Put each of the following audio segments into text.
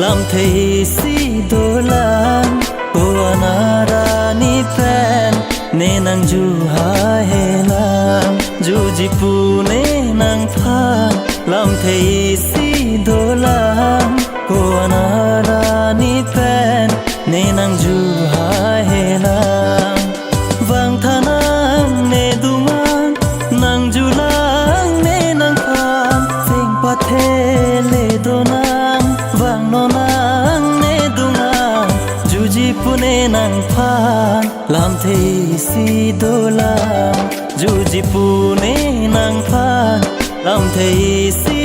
làm thấy si đô lan cô anara ni pen nên nàng du hai làm du ji pu nên nàng pha làm thấy si đô lan cô anara ni pen nên nàng du hai làm vang thanang ne duman nàng du lang nên nàng pha sing pa the le donang vang no nang ne dungang du ji pu ne nàng pha làm thấy si đô la du ji pu ne nàng pha làm thấy si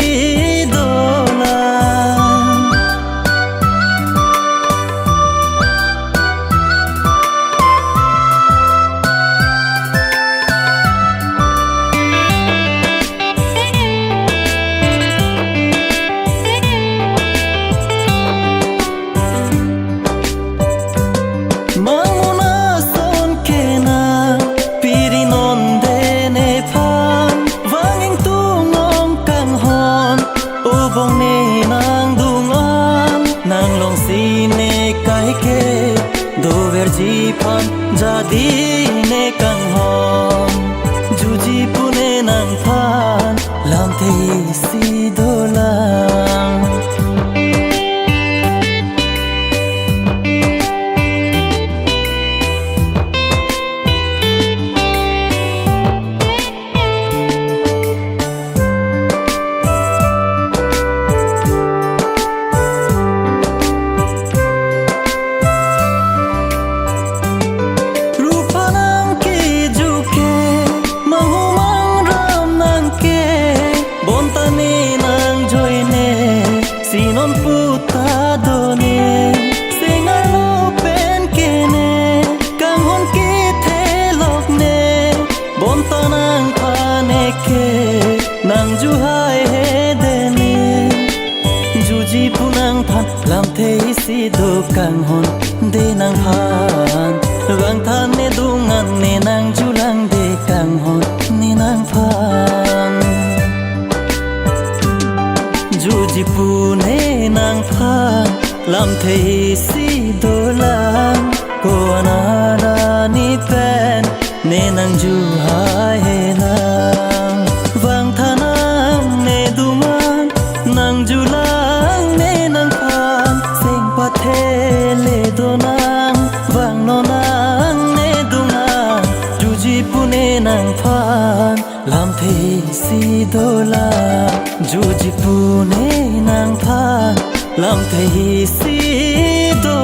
đô la bông nê nàng dung an nàng lòng si nê cái kê đồ ver ji pan ra đi nê căng hòn ju ji pu nê nàng phan làm thấy si đô la sinon puta done singalo pen kene kang hon ki the lok ne bon tanang phane ke nang ju hai he deni ju ji punang phan lam the si do kang hon de nang phan wang than ne dungan ne nang ju lang de kang hon ne nang phan du ji pu ne nàng pha làm thấy si đô la cô anara ni pen nên nàng du hai làm vang thanang ne duman nàng du lang nên nàng pha sing pa the le donang vang no nang ne dungang du ji pu ne nàng pha làm thấy si đô la du ji pu ne nàng pha làm thấy si đô